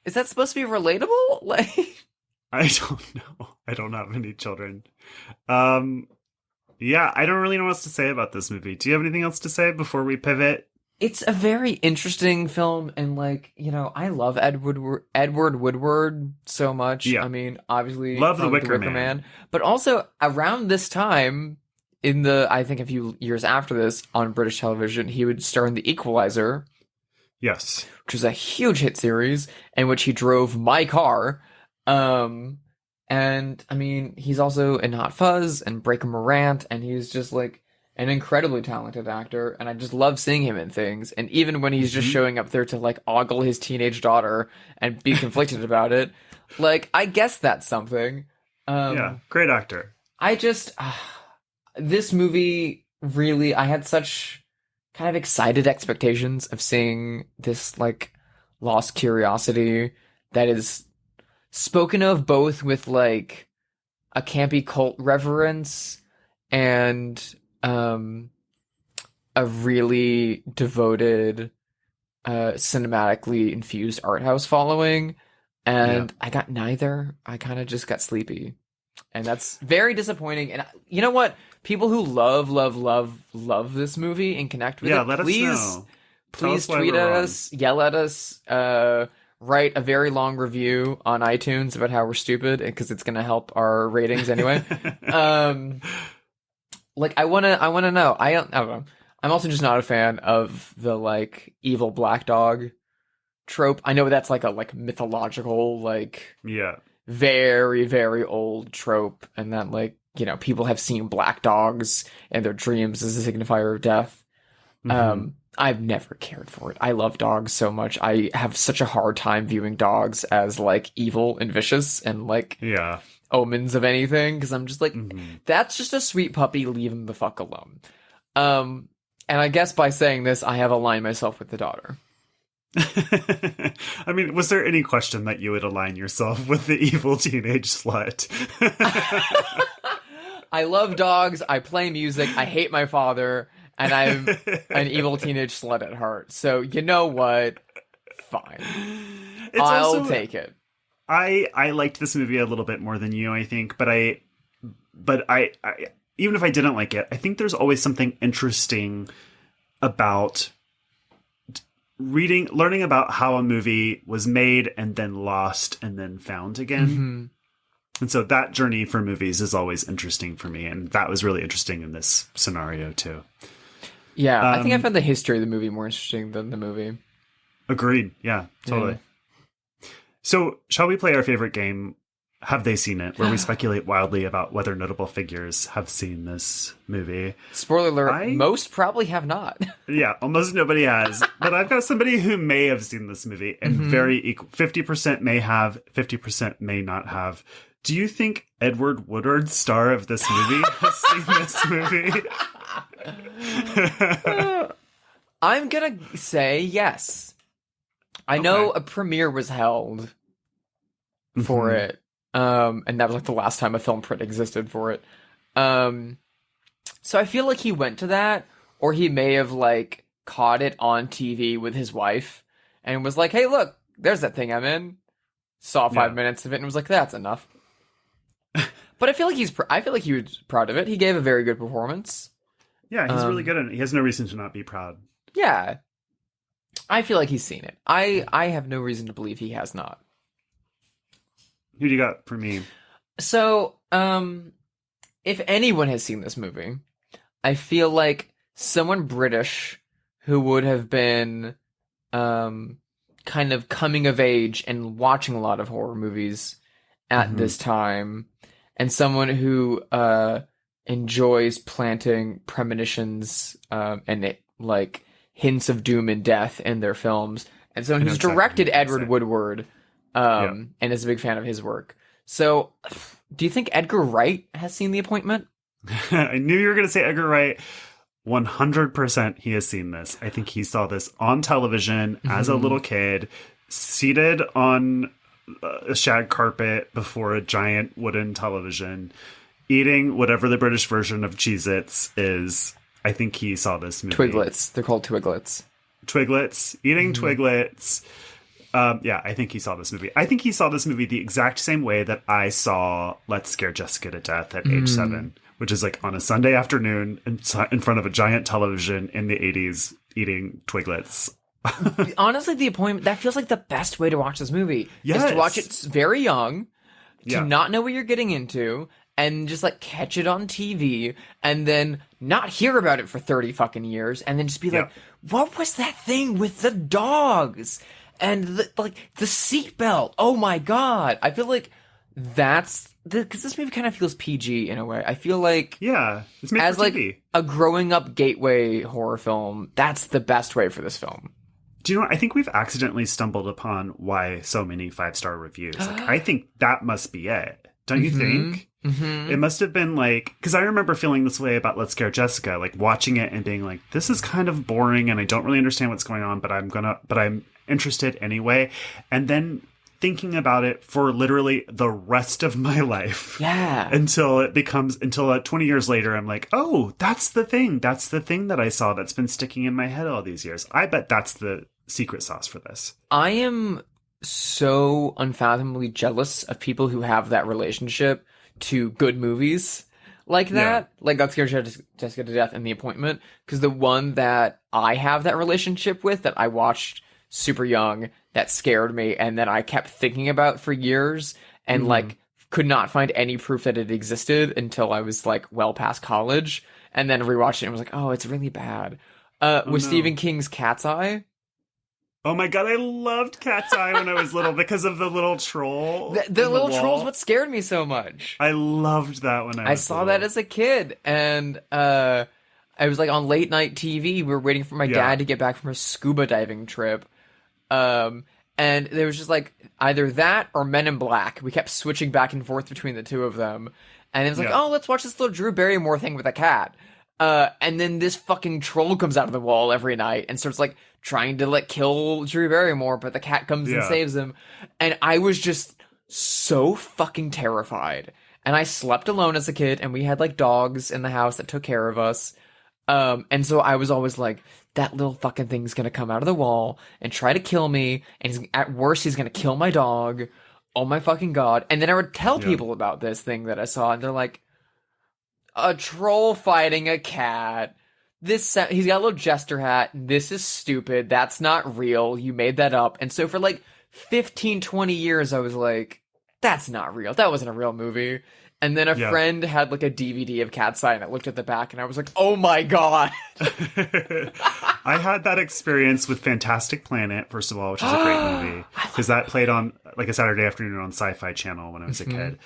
is that supposed to be relatable? Like, I don't know. I don't have any children. Yeah, I don't really know what else to say about this movie. Do you have anything else to say before we pivot? it's a very interesting film, and, like, you know, I love Edward Woodward so much. Yeah. I mean, obviously, Love from The Wicker Man. but also around this time, in the, I think, a few years after this, on British television, he would star in The Equalizer, Yes. which was a huge hit series, in which he drove my car. And I mean, he's also in Hot Fuzz and Breaking Morant, and he's just like an incredibly talented actor, and I just love seeing him in things. And even when he's just showing up there to like ogle his teenage daughter and be conflicted about it, like, I guess that's something. Yeah, great actor. I just this movie really, I had such kind of excited expectations of seeing this like lost curiosity that is spoken of both with like a campy cult reverence and a really devoted cinematically infused art house following, and I got neither. I kind of just got sleepy, and that's very disappointing. And you know what, people who love this movie and connect with it, Let please us know. please Tell us why tweet we're at wrong. us, yell at us, write a very long review on iTunes about how we're stupid, because it's gonna help our ratings anyway. Like, I wanna know. I don't know. I'm also just not a fan of the like evil black dog trope. I know that's like a like mythological, like Yeah. very, very old trope, and that, like, you know, people have seen black dogs in their dreams as a signifier of death. I've never cared for it. I love dogs so much. I have such a hard time viewing dogs as like evil and vicious and like Yeah. omens of anything, because I'm just like, that's just a sweet puppy, leave him the fuck alone. And I guess by saying this, I have aligned myself with the daughter. I mean, was there any question that you would align yourself with the evil teenage slut? I love dogs, I play music, I hate my father, and I'm an evil teenage slut at heart. So, you know what? Fine. I'll take it. I liked this movie a little bit more than you, I think, but I even if I didn't like it, I think there's always something interesting about learning about how a movie was made and then lost and then found again. And so that journey for movies is always interesting for me, and that was really interesting in this scenario too. Yeah, I think I found the history of the movie more interesting than the movie. Agreed. Yeah, totally. So, shall we play our favorite game, Have They Seen It, where we speculate wildly about whether notable figures have seen this movie? Spoiler alert, most probably have not. Yeah, almost nobody has. But I've got somebody who may have seen this movie, and very equal. 50% may have, 50% may not have. Do you think Edward Woodward, star of this movie, has seen this movie? I'm gonna say yes. I know a premiere was held for it, and that was like the last time a film print existed for it. So I feel like he went to that, or he may have like caught it on TV with his wife and was like, "Hey, look, there's that thing I'm in." Saw 5 minutes of it and was like, "That's enough." But I feel like he was proud of it. He gave a very good performance. Yeah, he's really good at it. He has no reason to not be proud. Yeah. I feel like he's seen it. I have no reason to believe he has not. Who do you got for me? So, if anyone has seen this movie, I feel like someone British who would have been kind of coming of age and watching a lot of horror movies at this time, and someone who enjoys planting premonitions and like hints of doom and death in their films, and someone who's directed Edward Woodward and is a big fan of his work. So, do you think Edgar Wright has seen The Appointment? I knew you were going to say Edgar Wright. 100% he has seen this. I think he saw this on television as a little kid, seated on a shag carpet before a giant wooden television, eating whatever the British version of Cheez-Its is. I think he saw this movie. Twiglets. They're called Twiglets. Twiglets. Eating Twiglets. Yeah, I think he saw this movie. I think he saw this movie the exact same way that I saw Let's Scare Jessica to Death at age 7, which is like on a Sunday afternoon in front of a giant television in the 80s eating Twiglets. Honestly, The Appointment, that feels like the best way to watch this movie. Yes. Is to watch it very young, to Yeah. not know what you're getting into, and just like catch it on TV, and then not hear about it for 30 fucking years, and then just be like, what was that thing with the dogs? And the seatbelt. Oh my god. I feel like that's because this movie kind of feels PG in a way. I feel like Yeah, it's made as for like TV. a growing up gateway horror film, that's the best way for this film. Do you know, I think we've accidentally stumbled upon why so many 5-star reviews. Like, I think that must be it. Don't you think? It must have been like, because I remember feeling this way about Let's Scare Jessica, like watching it and being like, this is kind of boring and I don't really understand what's going on, but I'm interested anyway. And then thinking about it for literally the rest of my life. Yeah. Until 20 years later, I'm like, oh, that's the thing. That's the thing that I saw that's been sticking in my head all these years. I bet that's the secret sauce for this. I am so unfathomably jealous of people who have that relationship to good movies like that. Like Let's Scare Jessica to Death and The Appointment. Because the one that I have that relationship with, that I watched super young, that scared me, and that I kept thinking about for years, and like could not find any proof that it existed until I was like well past college, and then rewatched it and was like, oh, it's really bad. Stephen King's Cat's Eye. Oh my god, I loved Cat's Eye when I was little because of the little troll. The little troll's what scared me so much. I loved that when I was saw little. that as a kid, and I was like on late night TV. We were waiting for my dad to get back from a scuba diving trip. And there was just like either that or Men in Black. We kept switching back and forth between the two of them. And it was like, oh, let's watch this little Drew Barrymore thing with a cat. And then this fucking troll comes out of the wall every night and starts like trying to like kill Drew Barrymore, but the cat comes and saves him. And I was just so fucking terrified. And I slept alone as a kid, and we had like dogs in the house that took care of us. And so I was always like, that little fucking thing's gonna come out of the wall and try to kill me, and at worst he's gonna kill my dog. Oh my fucking god. And then I would tell people about this thing that I saw, and they're like, a troll fighting a cat. He's got a little jester hat. This is stupid. That's not real. You made that up. And so for like 15, 20 years, I was like, that's not real. That wasn't a real movie. And then a friend had like a DVD of Cat's Eye, and I looked at the back and I was like, oh my god. I had that experience with Fantastic Planet, first of all, which is a great movie. Because that played on like a Saturday afternoon on Sci-Fi Channel when I was a kid.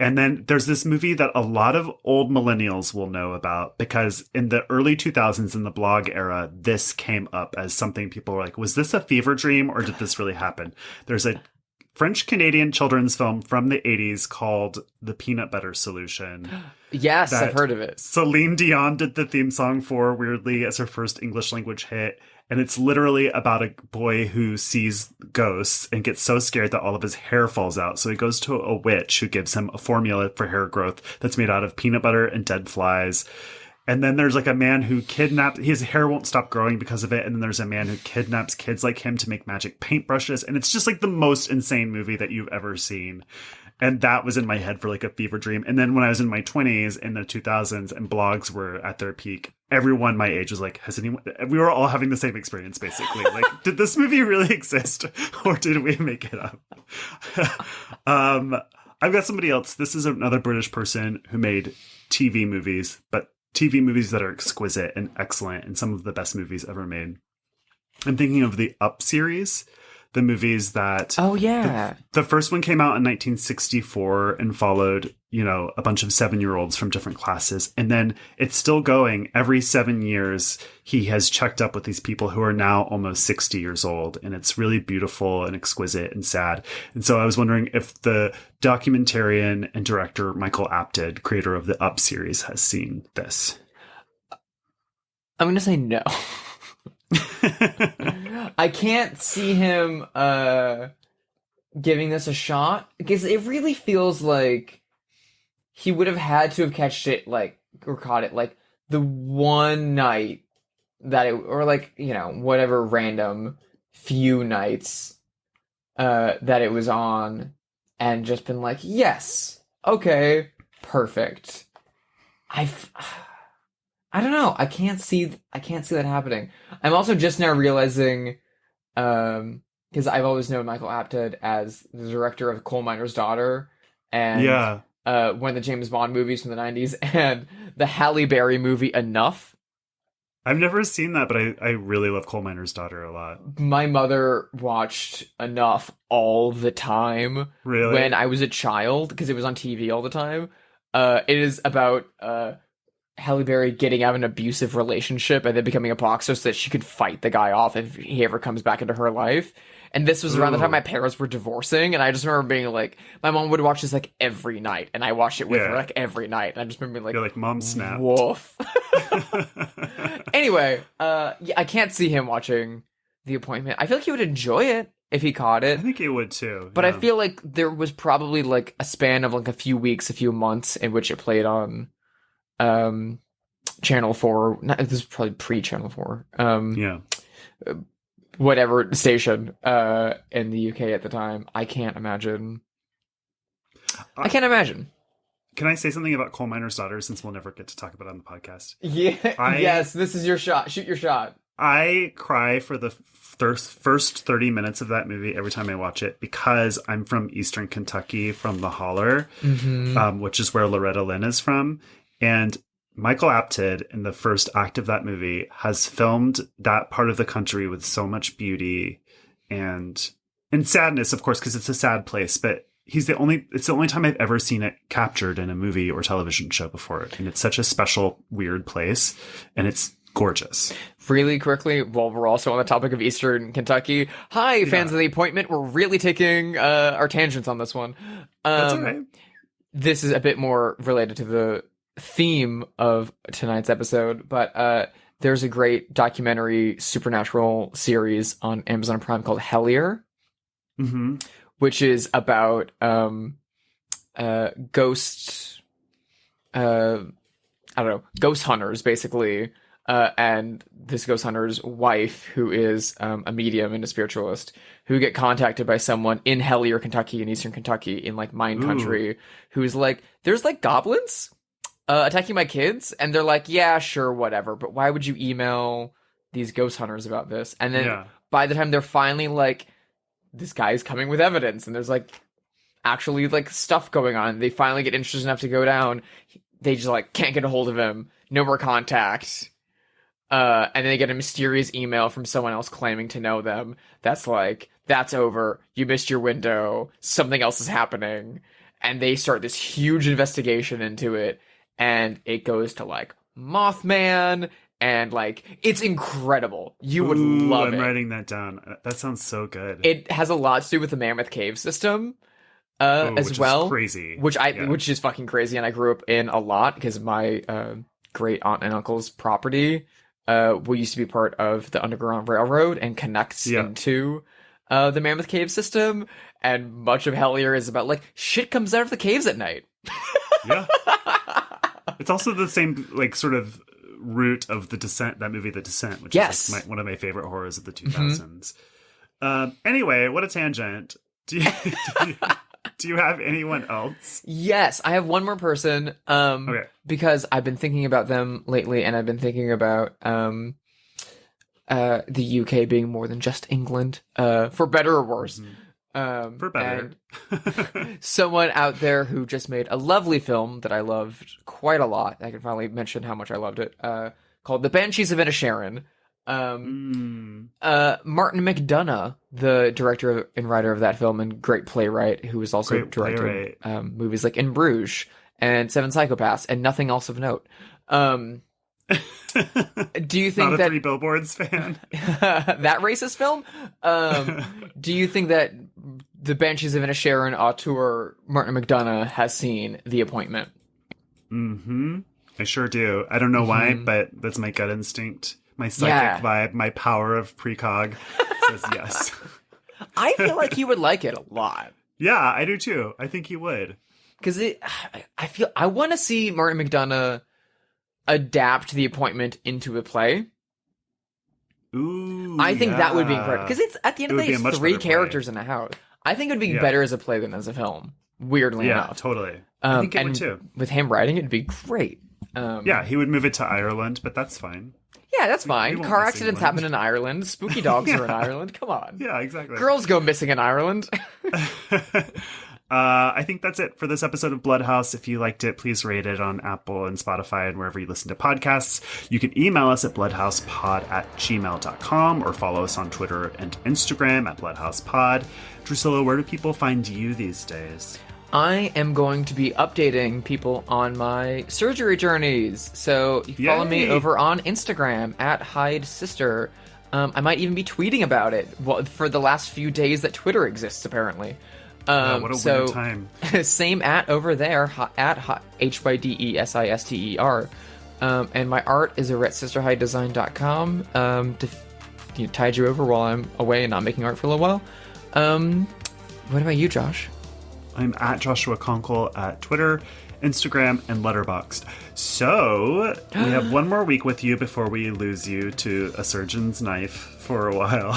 And then there's this movie that a lot of old millennials will know about, because in the early 2000s, in the blog era, this came up as something people were like, was this a fever dream or did this really happen? There's a French-Canadian children's film from the 80s called The Peanut Butter Solution. Yes, I've heard of it. Celine Dion did the theme song for, weirdly, as her first English language hit. And it's literally about a boy who sees ghosts and gets so scared that all of his hair falls out. So he goes to a witch who gives him a formula for hair growth that's made out of peanut butter and dead flies. And then there's like a man who his hair won't stop growing because of it. And then there's a man who kidnaps kids like him to make magic paintbrushes. And it's just like the most insane movie that you've ever seen. And that was in my head for like a fever dream. And then when I was in my 20s in the 2000s and blogs were at their peak, everyone my age was like, we were all having the same experience basically. Like, did this movie really exist or did we make it up? I've got somebody else. This is another British person who made TV movies, but TV movies that are exquisite and excellent and some of the best movies ever made. I'm thinking of the Up series. the movies that... Oh, yeah. The first one came out in 1964 and followed, you know, a bunch of 7-year-olds from different classes. And then it's still going. Every 7 years, he has checked up with these people who are now almost 60 years old. And it's really beautiful and exquisite and sad. And so I was wondering if the documentarian and director Michael Apted, creator of the Up series, has seen this. I'm going to say no. I can't see him giving this a shot because it really feels like he would have had to have catched it or caught it like the one night that it, or like, you know, whatever random few nights that it was on and just been like, yes, okay, perfect. I don't know. I can't see that happening. I'm also just now realizing, because I've always known Michael Apted as the director of Coal Miner's Daughter and one of the James Bond movies from the 90s and the Halle Berry movie Enough. I've never seen that, but I really love Coal Miner's Daughter a lot. My mother watched Enough all the time when I was a child because it was on TV all the time. It is about Halle Berry getting out of an abusive relationship and then becoming a boxer so that she could fight the guy off if he ever comes back into her life. And this was around the time my parents were divorcing, and I just remember being like, my mom would watch this like every night, and I watched it with her like every night. And I just remember being like, you're like, Mom snapped. Woof. Anyway, yeah, I can't see him watching The Appointment. I feel like he would enjoy it if he caught it. I think he would too. But I feel like there was probably like a span of like a few weeks, a few months in which it played on Channel 4. This was probably pre-Channel 4. Whatever station in the UK at the time. I can't imagine. Can I say something about Coal Miner's Daughter since we'll never get to talk about it on the podcast? Yeah. Yes, this is your shot. Shoot your shot. I cry for the first 30 minutes of that movie every time I watch it because I'm from Eastern Kentucky, from the Holler, which is where Loretta Lynn is from. And Michael Apted, in the first act of that movie, has filmed that part of the country with so much beauty and sadness, of course, because it's a sad place. But it's the only time I've ever seen it captured in a movie or television show before. And it's such a special, weird place. And it's gorgeous. Really quickly, while we're also on the topic of Eastern Kentucky, fans of The Appointment. We're really taking our tangents on this one. That's all right. This is a bit more related to the theme of tonight's episode, but there's a great documentary supernatural series on Amazon Prime called Hellier, which is about ghost hunters, basically, and this ghost hunter's wife, who is a medium and a spiritualist, who get contacted by someone in Hellier, Kentucky, in Eastern Kentucky, in like mine country, who's like, there's like goblins attacking my kids, and they're like, yeah, sure, whatever, but why would you email these ghost hunters about this? And then by the time they're finally like, this guy's coming with evidence, and there's like actually like stuff going on, they finally get interested enough to go down, they just like can't get a hold of him, no more contact, and then they get a mysterious email from someone else claiming to know them that's like, that's over, you missed your window, something else is happening, and they start this huge investigation into it. And it goes to, like, Mothman, and, like, it's incredible. You would love it. I'm writing that down. That sounds so good. It has a lot to do with the Mammoth Cave system as well. Which is crazy. Which is fucking crazy, and I grew up in a lot, because my great aunt and uncle's property used to be part of the Underground Railroad and connects into the Mammoth Cave system, and much of Hellier is about, like, shit comes out of the caves at night. Yeah. It's also the same, like, sort of root of The Descent, that movie, The Descent, which is like one of my favorite horrors of the 2000s. Anyway, what a tangent. Do you have anyone else? Yes, I have one more person. Okay. Because I've been thinking about them lately, and I've been thinking about the UK being more than just England, for better or worse. For better. And someone out there who just made a lovely film that I loved quite a lot. I can finally mention how much I loved it. Called The Banshees of Inisherin. Martin McDonagh the director and writer of that film and great playwright who was also directing movies like In Bruges and Seven Psychopaths and nothing else of note. Do you think Not a Three Billboards fan? That racist film? Do you think that the Banshees of Inisherin auteur Martin McDonagh has seen The Appointment? Mm-hmm. I sure do. I don't know why, but that's my gut instinct. My psychic vibe, my power of precog says yes. I feel like he would like it a lot. Yeah, I do too. I think he would. Because I want to see Martin McDonagh adapt The Appointment into a play. Ooh, I think that would be incredible. Because it's at the end of the day, it's 3 characters in a house. I think it would be better as a play than as a film. Weirdly enough. Yeah, totally. I think it would too. With him writing, it'd be great. Yeah, he would move it to Ireland, but that's fine. Yeah, that's fine. Car accidents happen in Ireland. Spooky dogs are in Ireland. Come on. Yeah, exactly. Girls go missing in Ireland. I think that's it for this episode of Bloodhouse. If you liked it, please rate it on Apple and Spotify and wherever you listen to podcasts. You can email us at bloodhousepod@gmail.com or follow us on Twitter and Instagram at bloodhousepod. Drusilla, where do people find you these days? I am going to be updating people on my surgery journeys. So you can follow me over on Instagram at Hyde Sister. I might even be tweeting about it for the last few days that Twitter exists, apparently. What a weird time. Same over there, at HYDESISTER. And my art is over at sisterhydedesign.com to tide you over while I'm away and not making art for a little while. What about you, Josh? I'm at Joshua Conkle at Twitter, Instagram, and Letterboxd. So, we have one more week with you before we lose you to a surgeon's knife for a while.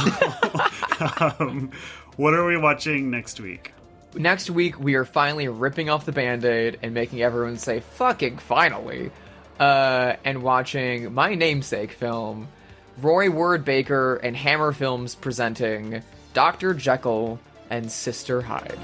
What are we watching next week? Next week, we are finally ripping off the Band-Aid and making everyone say, fucking finally, and watching my namesake film, Roy Ward Baker and Hammer Films presenting Dr. Jekyll and Sister Hyde.